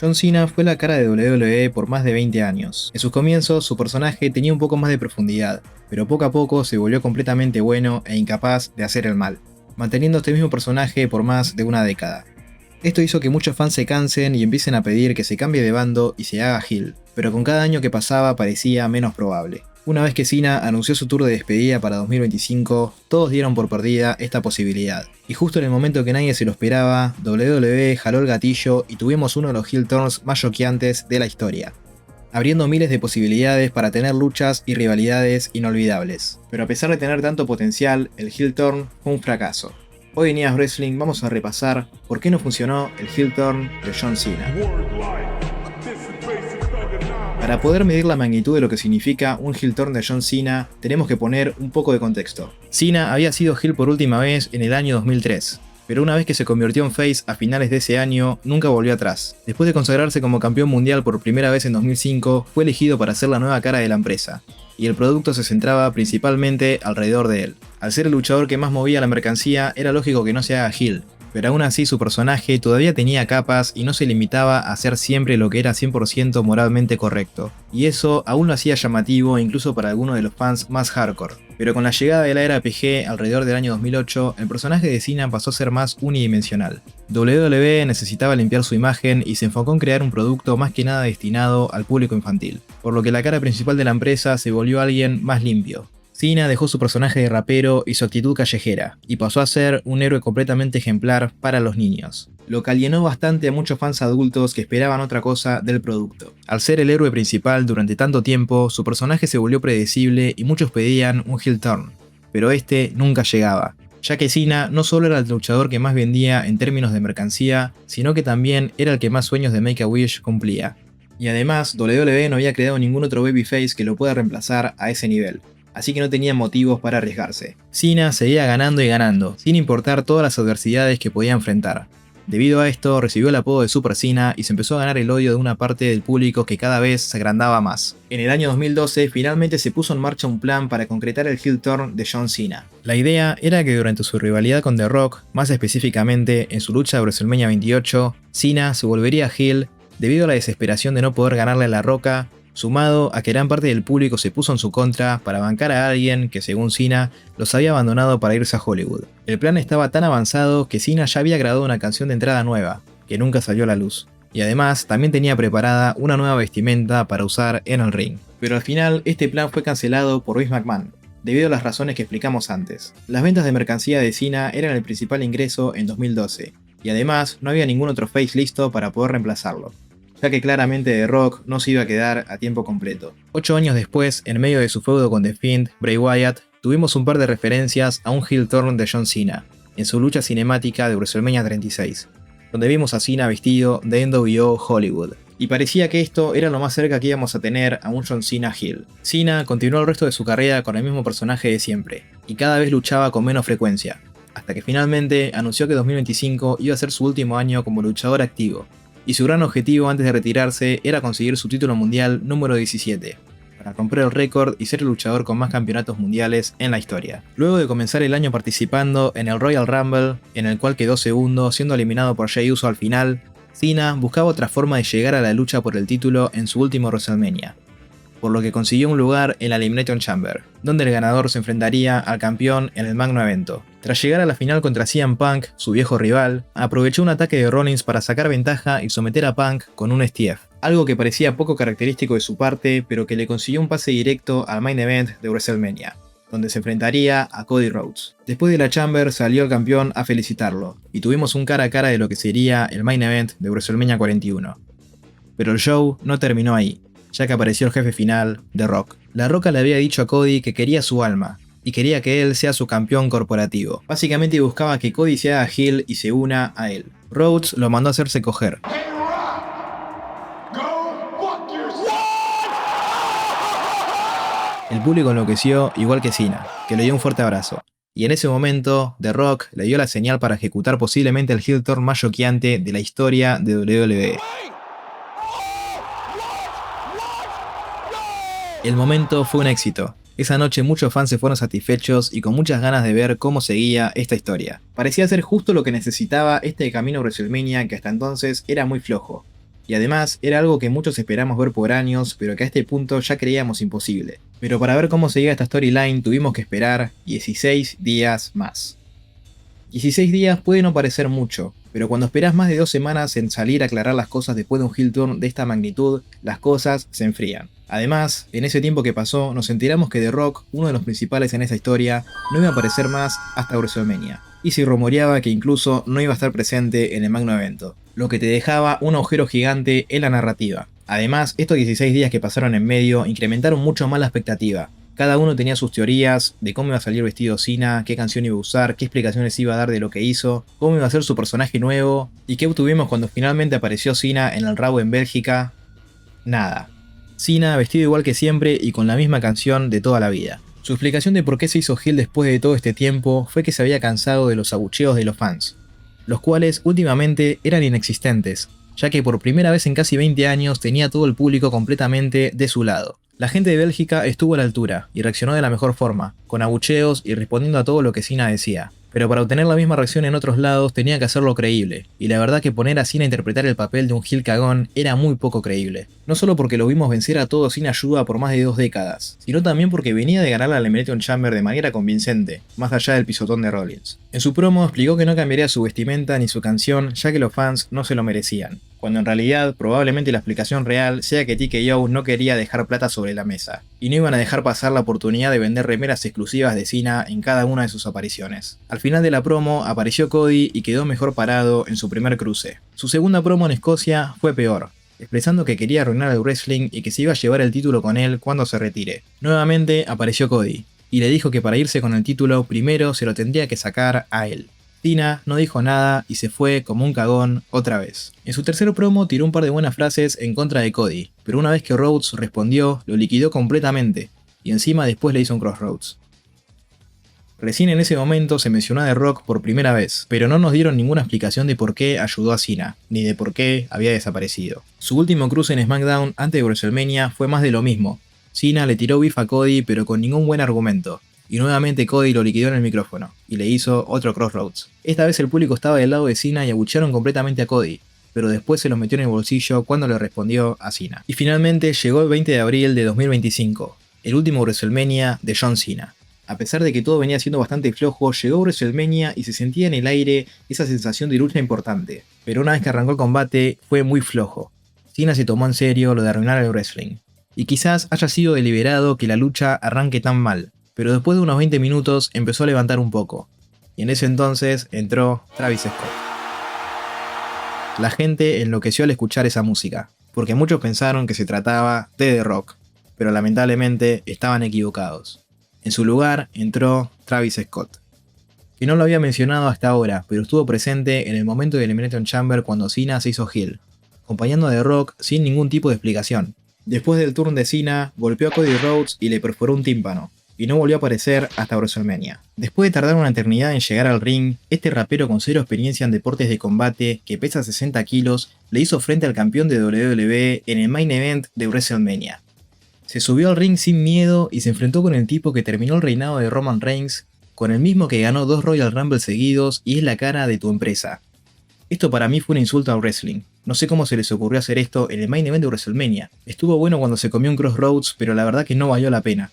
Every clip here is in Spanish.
John Cena fue la cara de WWE por más de 20 años. En sus comienzos, su personaje tenía un poco más de profundidad, pero poco a poco se volvió completamente bueno e incapaz de hacer el mal, manteniendo este mismo personaje por más de una década. Esto hizo que muchos fans se cansen y empiecen a pedir que se cambie de bando y se haga heel, pero con cada año que pasaba parecía menos probable. Una vez que Cena anunció su tour de despedida para 2025, todos dieron por perdida esta posibilidad. Y justo en el momento que nadie se lo esperaba, WWE jaló el gatillo y tuvimos uno de los heel turns más choqueantes de la historia, abriendo miles de posibilidades para tener luchas y rivalidades inolvidables. Pero a pesar de tener tanto potencial, el heel turn fue un fracaso. Hoy en IAS Wrestling vamos a repasar por qué no funcionó el heel turn de John Cena. Para poder medir la magnitud de lo que significa un heel turn de John Cena, tenemos que poner un poco de contexto. Cena había sido heel por última vez en el año 2003, pero una vez que se convirtió en face a finales de ese año, nunca volvió atrás. Después de consagrarse como campeón mundial por primera vez en 2005, fue elegido para ser la nueva cara de la empresa, y el producto se centraba principalmente alrededor de él. Al ser el luchador que más movía la mercancía, era lógico que no se haga heel, pero aún así su personaje todavía tenía capas y no se limitaba a hacer siempre lo que era 100% moralmente correcto. Y eso aún lo hacía llamativo incluso para algunos de los fans más hardcore. Pero con la llegada de la era PG alrededor del año 2008, el personaje de Cena pasó a ser más unidimensional. WWE necesitaba limpiar su imagen y se enfocó en crear un producto más que nada destinado al público infantil, por lo que la cara principal de la empresa se volvió alguien más limpio. Cena dejó su personaje de rapero y su actitud callejera, y pasó a ser un héroe completamente ejemplar para los niños, lo que alienó bastante a muchos fans adultos que esperaban otra cosa del producto. Al ser el héroe principal durante tanto tiempo, su personaje se volvió predecible y muchos pedían un heel turn, pero este nunca llegaba, ya que Cena no solo era el luchador que más vendía en términos de mercancía, sino que también era el que más sueños de Make-A-Wish cumplía. Y además, WWE no había creado ningún otro babyface que lo pueda reemplazar a ese nivel, así que no tenía motivos para arriesgarse. Cena seguía ganando y ganando, sin importar todas las adversidades que podía enfrentar. Debido a esto, recibió el apodo de Super Cena y se empezó a ganar el odio de una parte del público que cada vez se agrandaba más. En el año 2012, finalmente se puso en marcha un plan para concretar el heel turn de John Cena. La idea era que durante su rivalidad con The Rock, más específicamente en su lucha de WrestleMania 28, Cena se volvería heel debido a la desesperación de no poder ganarle a La Roca, sumado a que gran parte del público se puso en su contra para bancar a alguien que, según Cena, los había abandonado para irse a Hollywood. El plan estaba tan avanzado que Cena ya había grabado una canción de entrada nueva, que nunca salió a la luz, y además también tenía preparada una nueva vestimenta para usar en el ring. Pero al final este plan fue cancelado por Vince McMahon, debido a las razones que explicamos antes. Las ventas de mercancía de Cena eran el principal ingreso en 2012, y además no había ningún otro face listo para poder reemplazarlo, ya que claramente The Rock no se iba a quedar a tiempo completo. 8 años después, en medio de su feudo con The Fiend, Bray Wyatt, tuvimos un par de referencias a un heel turn de John Cena, en su lucha cinemática de WrestleMania 36, donde vimos a Cena vestido de NWO Hollywood, y parecía que esto era lo más cerca que íbamos a tener a un John Cena heel. Cena continuó el resto de su carrera con el mismo personaje de siempre, y cada vez luchaba con menos frecuencia, hasta que finalmente anunció que 2025 iba a ser su último año como luchador activo, y su gran objetivo antes de retirarse era conseguir su título mundial número 17, para romper el récord y ser el luchador con más campeonatos mundiales en la historia. Luego de comenzar el año participando en el Royal Rumble, en el cual quedó segundo siendo eliminado por Jey Uso al final, Cena buscaba otra forma de llegar a la lucha por el título en su último WrestleMania, por lo que consiguió un lugar en la Elimination Chamber, donde el ganador se enfrentaría al campeón en el magno evento. Tras llegar a la final contra CM Punk, su viejo rival, aprovechó un ataque de Rollins para sacar ventaja y someter a Punk con un STF, algo que parecía poco característico de su parte, pero que le consiguió un pase directo al main event de WrestleMania, donde se enfrentaría a Cody Rhodes. Después de la Chamber salió el campeón a felicitarlo, y tuvimos un cara a cara de lo que sería el main event de WrestleMania 41. Pero el show no terminó ahí, ya que apareció el jefe final, The Rock. La Roca le había dicho a Cody que quería su alma, y quería que él sea su campeón corporativo. Básicamente buscaba que Cody se haga heel y se una a él. Rhodes lo mandó a hacerse coger. El público enloqueció igual que Cena, que le dio un fuerte abrazo. Y en ese momento, The Rock le dio la señal para ejecutar posiblemente el heel turn más choqueante de la historia de WWE. El momento fue un éxito. Esa noche muchos fans se fueron satisfechos y con muchas ganas de ver cómo seguía esta historia. Parecía ser justo lo que necesitaba este camino a WrestleMania, que hasta entonces era muy flojo. y además era algo que muchos esperamos ver por años, pero que a este punto ya creíamos imposible. Pero para ver cómo seguía esta storyline tuvimos que esperar 16 días más. 16 días puede no parecer mucho, pero cuando esperás más de 2 semanas en salir a aclarar las cosas después de un heel turn de esta magnitud, las cosas se enfrían. Además, en ese tiempo que pasó, nos enteramos que The Rock, uno de los principales en esta historia, no iba a aparecer más hasta WrestleMania, y se rumoreaba que incluso no iba a estar presente en el magno evento, lo que te dejaba un agujero gigante en la narrativa. Además, estos 16 días que pasaron en medio incrementaron mucho más la expectativa. Cada uno tenía sus teorías de cómo iba a salir vestido Cena, qué canción iba a usar, qué explicaciones iba a dar de lo que hizo, cómo iba a ser su personaje nuevo, y qué obtuvimos cuando finalmente apareció Cena en el Raw en Bélgica. Nada. Cena vestido igual que siempre y con la misma canción de toda la vida. Su explicación de por qué se hizo heel después de todo este tiempo fue que se había cansado de los abucheos de los fans, los cuales últimamente eran inexistentes, ya que por primera vez en casi 20 años tenía todo el público completamente de su lado. La gente de Bélgica estuvo a la altura y reaccionó de la mejor forma, con abucheos y respondiendo a todo lo que Cena decía. Pero para obtener la misma reacción en otros lados tenía que hacerlo creíble, y la verdad que poner a Cena a interpretar el papel de un heel cagón era muy poco creíble. No solo porque lo vimos vencer a todos sin ayuda por más de 2 décadas, sino también porque venía de ganar la Elimination Chamber de manera convincente, más allá del pisotón de Rollins. En su promo explicó que no cambiaría su vestimenta ni su canción ya que los fans no se lo merecían, cuando en realidad probablemente la explicación real sea que TKO no quería dejar plata sobre la mesa, y no iban a dejar pasar la oportunidad de vender remeras exclusivas de Cena en cada una de sus apariciones. Al final de la promo apareció Cody y quedó mejor parado en su primer cruce. Su segunda promo en Escocia fue peor, expresando que quería arruinar el wrestling y que se iba a llevar el título con él cuando se retire. Nuevamente apareció Cody, y le dijo que para irse con el título primero se lo tendría que sacar a él. Cena no dijo nada y se fue como un cagón otra vez. En su tercer promo tiró un par de buenas frases en contra de Cody, pero una vez que Rhodes respondió, lo liquidó completamente, y encima después le hizo un Crossroads. Recién en ese momento se mencionó a The Rock por primera vez, pero no nos dieron ninguna explicación de por qué ayudó a Cena, ni de por qué había desaparecido. Su último cruce en SmackDown antes de WrestleMania fue más de lo mismo. Cena le tiró beef a Cody pero con ningún buen argumento, y nuevamente Cody lo liquidó en el micrófono, y le hizo otro Crossroads. Esta vez el público estaba del lado de Cena y abuchearon completamente a Cody, pero después se los metió en el bolsillo cuando le respondió a Cena. Y finalmente llegó el 20 de abril de 2025, el último WrestleMania de John Cena. A pesar de que todo venía siendo bastante flojo, llegó WrestleMania y se sentía en el aire esa sensación de lucha importante. Pero una vez que arrancó el combate, fue muy flojo. Cena se tomó en serio lo de arruinar el wrestling. Y quizás haya sido deliberado que la lucha arranque tan mal, pero después de unos 20 minutos empezó a levantar un poco. Y en ese entonces entró Travis Scott. La gente enloqueció al escuchar esa música, porque muchos pensaron que se trataba de The Rock, pero lamentablemente estaban equivocados. En su lugar entró Travis Scott, que no lo había mencionado hasta ahora, pero estuvo presente en el momento de Elimination Chamber cuando Cena se hizo heel, acompañando a The Rock sin ningún tipo de explicación. Después del turn de Cena, golpeó a Cody Rhodes y le perforó un tímpano, y no volvió a aparecer hasta WrestleMania. Después de tardar una eternidad en llegar al ring, este rapero con cero experiencia en deportes de combate, que pesa 60 kilos, le hizo frente al campeón de WWE en el main event de WrestleMania. Se subió al ring sin miedo y se enfrentó con el tipo que terminó el reinado de Roman Reigns, con el mismo que ganó 2 Royal Rumble seguidos y es la cara de tu empresa. Esto para mí fue un insulto al wrestling. No sé cómo se les ocurrió hacer esto en el main event de WrestleMania. Estuvo bueno cuando se comió un Crossroads, pero la verdad que no valió la pena.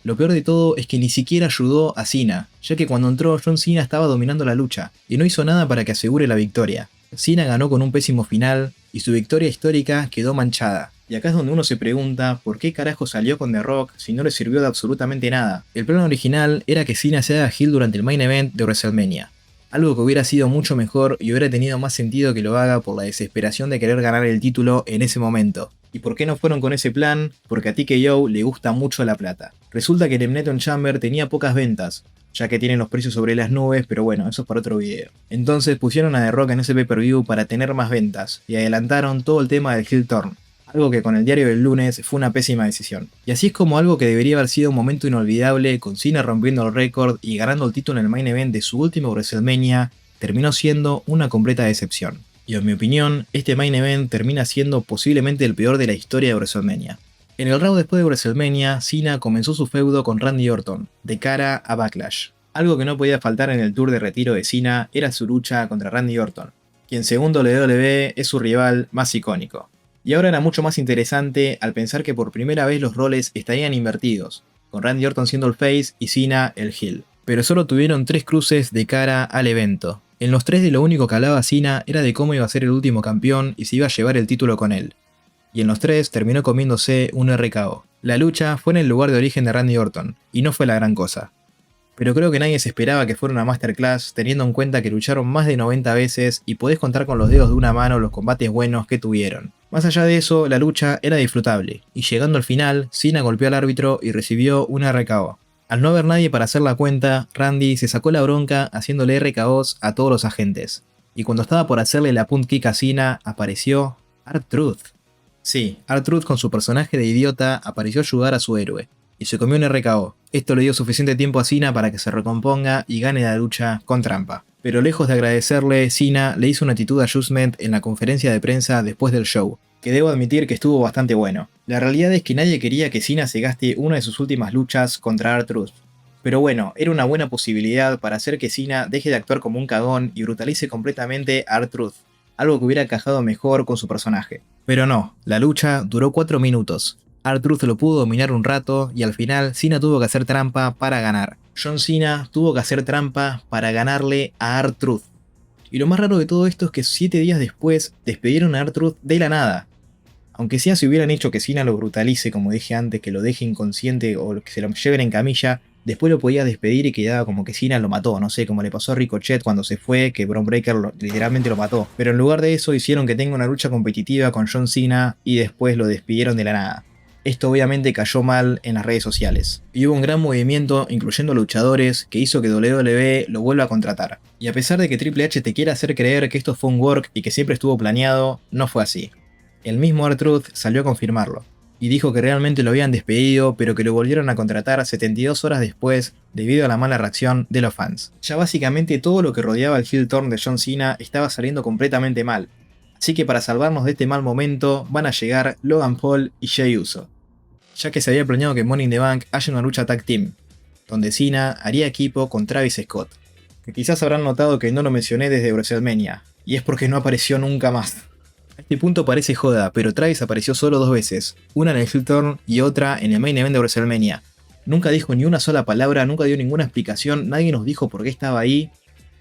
Lo peor de todo es que ni siquiera ayudó a Cena, ya que cuando entró John Cena estaba dominando la lucha, y no hizo nada para que asegure la victoria. Cena ganó con un pésimo final, y su victoria histórica quedó manchada. Y acá es donde uno se pregunta por qué carajo salió con The Rock si no le sirvió de absolutamente nada. El plan original era que Cena se haga heel durante el main event de WrestleMania, algo que hubiera sido mucho mejor y hubiera tenido más sentido que lo haga por la desesperación de querer ganar el título en ese momento. ¿Y por qué no fueron con ese plan? Porque a TKO le gusta mucho la plata. Resulta que el Elimination Chamber tenía pocas ventas, ya que tienen los precios sobre las nubes, pero bueno, eso es para otro video. Entonces pusieron a The Rock en ese pay-per-view para tener más ventas, y adelantaron todo el tema del heel turn, algo que con el diario del lunes fue una pésima decisión. Y así es como algo que debería haber sido un momento inolvidable, con Cena rompiendo el récord y ganando el título en el main event de su último WrestleMania, terminó siendo una completa decepción. Y en mi opinión, este main event termina siendo posiblemente el peor de la historia de WrestleMania. En el Raw después de WrestleMania, Cena comenzó su feudo con Randy Orton, de cara a Backlash. Algo que no podía faltar en el tour de retiro de Cena era su lucha contra Randy Orton, quien según WWE es su rival más icónico. Y ahora era mucho más interesante al pensar que por primera vez los roles estarían invertidos, con Randy Orton siendo el face y Cena el heel. Pero solo tuvieron 3 cruces de cara al evento. En los 3 de lo único que hablaba Cena era de cómo iba a ser el último campeón y se iba a llevar el título con él. Y en los 3 terminó comiéndose un RKO. La lucha fue en el lugar de origen de Randy Orton, y no fue la gran cosa. Pero creo que nadie se esperaba que fuera una masterclass, teniendo en cuenta que lucharon más de 90 veces y podés contar con los dedos de una mano los combates buenos que tuvieron. Más allá de eso, la lucha era disfrutable, y llegando al final, Cena golpeó al árbitro y recibió un RKO. Al no haber nadie para hacer la cuenta, Randy se sacó la bronca haciéndole RKOs a todos los agentes. Y cuando estaba por hacerle la punt kick a Cena, apareció R-Truth. Sí, R-Truth con su personaje de idiota apareció a ayudar a su héroe, y se comió un RKO. Esto le dio suficiente tiempo a Cena para que se recomponga y gane la lucha con trampa. Pero lejos de agradecerle, Cena le hizo una attitude adjustment en la conferencia de prensa después del show, que debo admitir que estuvo bastante bueno. La realidad es que nadie quería que Cena se gaste una de sus últimas luchas contra R-Truth. Pero bueno, era una buena posibilidad para hacer que Cena deje de actuar como un cagón y brutalice completamente a R-Truth, algo que hubiera encajado mejor con su personaje. Pero no, la lucha duró 4 minutos. R-Truth lo pudo dominar un rato y al final Cena tuvo que hacer trampa para ganar. John Cena tuvo que hacer trampa para ganarle a R-Truth. Y lo más raro de todo esto es que 7 días después despidieron a R-Truth de la nada. Aunque sea si hubieran hecho que Cena lo brutalice, como dije antes, que lo deje inconsciente o que se lo lleven en camilla, después lo podía despedir y quedaba como que Cena lo mató, no sé, como le pasó a Ricochet cuando se fue, que Bron Breakker literalmente lo mató. Pero en lugar de eso hicieron que tenga una lucha competitiva con John Cena y después lo despidieron de la nada. Esto obviamente cayó mal en las redes sociales. Y hubo un gran movimiento, incluyendo luchadores, que hizo que WWE lo vuelva a contratar. Y a pesar de que Triple H te quiera hacer creer que esto fue un work y que siempre estuvo planeado, no fue así. El mismo R-Truth salió a confirmarlo. Y dijo que realmente lo habían despedido, pero que lo volvieron a contratar 72 horas después debido a la mala reacción de los fans. Ya básicamente todo lo que rodeaba el heel turn de John Cena estaba saliendo completamente mal. Así que para salvarnos de este mal momento van a llegar Logan Paul y Jey Uso. Ya que se había planeado que en Money in the Bank haya una lucha tag team, donde Cena haría equipo con Travis Scott. Que quizás habrán notado que no lo mencioné desde WrestleMania, y es porque no apareció nunca más. A este punto parece joda, pero Travis apareció solo 2 veces, una en el heel turn y otra en el main event de WrestleMania. Nunca dijo ni una sola palabra, nunca dio ninguna explicación, nadie nos dijo por qué estaba ahí,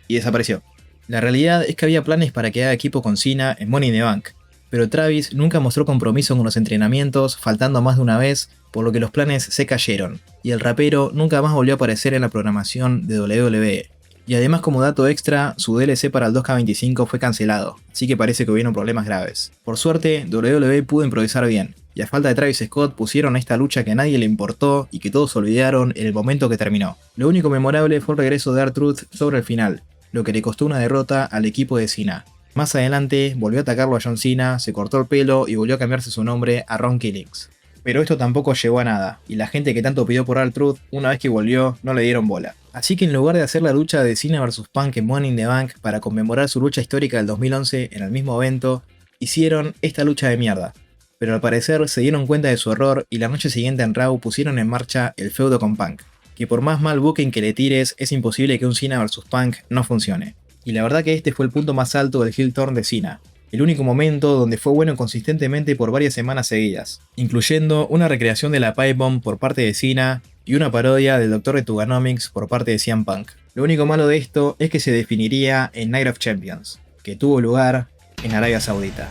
y desapareció. La realidad es que había planes para que haga equipo con Cena en Money in the Bank, pero Travis nunca mostró compromiso con los entrenamientos, faltando más de una vez, por lo que los planes se cayeron, y el rapero nunca más volvió a aparecer en la programación de WWE. Y además, como dato extra, su DLC para el 2K25 fue cancelado, así que parece que hubieron problemas graves. Por suerte, WWE pudo improvisar bien, y a falta de Travis Scott pusieron esta lucha que a nadie le importó y que todos olvidaron en el momento que terminó. Lo único memorable fue el regreso de R-Truth sobre el final, lo que le costó una derrota al equipo de Cena. Más adelante volvió a atacarlo a John Cena, se cortó el pelo y volvió a cambiarse su nombre a Ron Killings. Pero esto tampoco llegó a nada, y la gente que tanto pidió por R-Truth, una vez que volvió, no le dieron bola. Así que en lugar de hacer la lucha de Cena vs Punk en Money in the Bank para conmemorar su lucha histórica del 2011 en el mismo evento, hicieron esta lucha de mierda. Pero al parecer se dieron cuenta de su error y la noche siguiente en Raw pusieron en marcha el feudo con Punk. Que por más mal booking que le tires, es imposible que un Cena vs Punk no funcione. Y la verdad que este fue el punto más alto del heel turn de Cena. El único momento donde fue bueno consistentemente por varias semanas seguidas, incluyendo una recreación de la Pipe Bomb por parte de Cena y una parodia del Dr. de Tuganomics por parte de CM Punk. Lo único malo de esto es que se definiría en Night of Champions, que tuvo lugar en Arabia Saudita.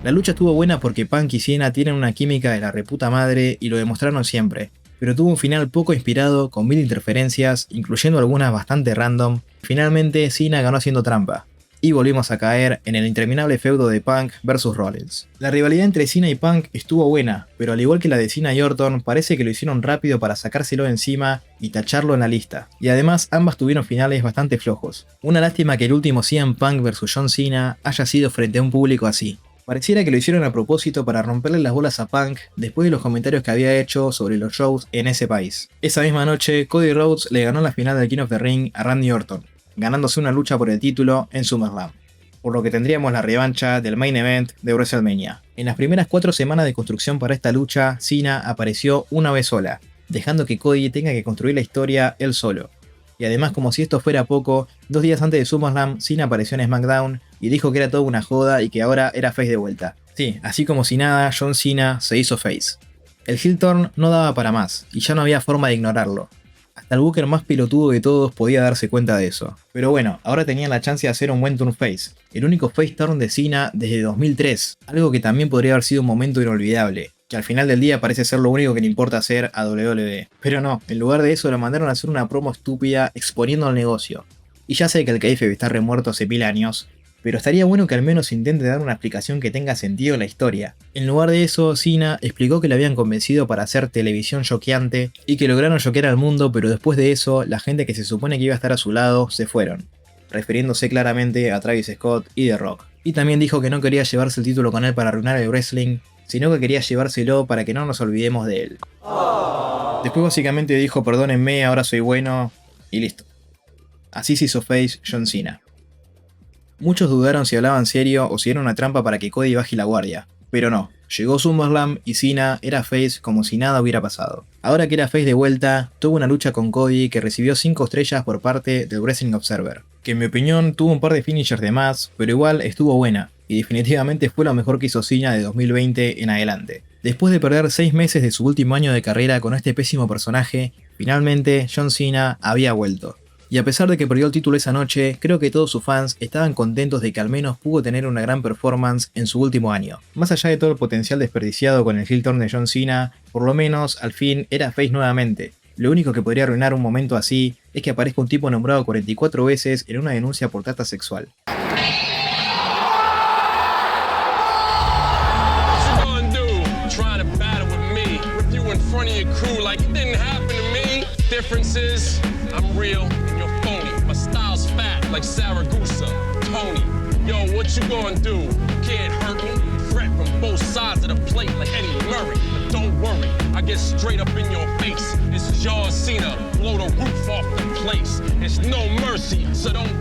La lucha estuvo buena porque Punk y Cena tienen una química de la reputa madre y lo demostraron siempre, pero tuvo un final poco inspirado con 1000 interferencias, incluyendo algunas bastante random. Finalmente Cena ganó haciendo trampa, y volvimos a caer en el interminable feudo de Punk vs Rollins. La rivalidad entre Cena y Punk estuvo buena, pero al igual que la de Cena y Orton, parece que lo hicieron rápido para sacárselo encima y tacharlo en la lista. Y además ambas tuvieron finales bastante flojos. Una lástima que el último CM Punk vs John Cena haya sido frente a un público así. Pareciera que lo hicieron a propósito para romperle las bolas a Punk después de los comentarios que había hecho sobre los shows en ese país. Esa misma noche, Cody Rhodes le ganó la final del King of the Ring a Randy Orton, ganándose una lucha por el título en SummerSlam, por lo que tendríamos la revancha del main event de WrestleMania. En las primeras 4 semanas de construcción para esta lucha, Cena apareció una vez sola, dejando que Cody tenga que construir la historia él solo. Y además, como si esto fuera poco, 2 días antes de SummerSlam, Cena apareció en SmackDown y dijo que era toda una joda y que ahora era face de vuelta. Sí, así como si nada, John Cena se hizo face. El heel turn no daba para más, y ya no había forma de ignorarlo. Hasta el booker más pelotudo de todos podía darse cuenta de eso. Pero bueno, ahora tenían la chance de hacer un buen turn face, el único face turn de Cena desde 2003, algo que también podría haber sido un momento inolvidable, que al final del día parece ser lo único que le importa hacer a WWE. Pero no, en lugar de eso lo mandaron a hacer una promo estúpida exponiendo al negocio. Y ya sé que el kayfabe está remuerto hace 1000 años, pero estaría bueno que al menos intente dar una explicación que tenga sentido en la historia. En lugar de eso, Cena explicó que le habían convencido para hacer televisión choqueante y que lograron choquear al mundo, pero después de eso, la gente que se supone que iba a estar a su lado se fueron, refiriéndose claramente a Travis Scott y The Rock. Y también dijo que no quería llevarse el título con él para arruinar el wrestling, sino que quería llevárselo para que no nos olvidemos de él. Después básicamente dijo perdónenme, ahora soy bueno, y listo. Así se hizo face John Cena. Muchos dudaron si hablaban serio o si era una trampa para que Cody baje la guardia, pero no, llegó SummerSlam y Cena era face como si nada hubiera pasado. Ahora que era face de vuelta, tuvo una lucha con Cody que recibió 5 estrellas por parte del Wrestling Observer, que en mi opinión tuvo un par de finishers de más, pero igual estuvo buena, y definitivamente fue lo mejor que hizo Cena de 2020 en adelante. Después de perder 6 meses de su último año de carrera con este pésimo personaje, finalmente John Cena había vuelto. Y a pesar de que perdió el título esa noche, creo que todos sus fans estaban contentos de que al menos pudo tener una gran performance en su último año. Más allá de todo el potencial desperdiciado con el heel turn de John Cena, por lo menos al fin era face nuevamente. Lo único que podría arruinar un momento así es que aparezca un tipo nombrado 44 veces en una denuncia por trata sexual. I'm real and you're phony. My style's fat like Saragusa. Tony, yo, what you gonna do? You can't hurt me. Threat from both sides of the plate like Eddie Murray. But don't worry, I get straight up in your face. This is John Cena, blow the roof off the place. It's no mercy, so don't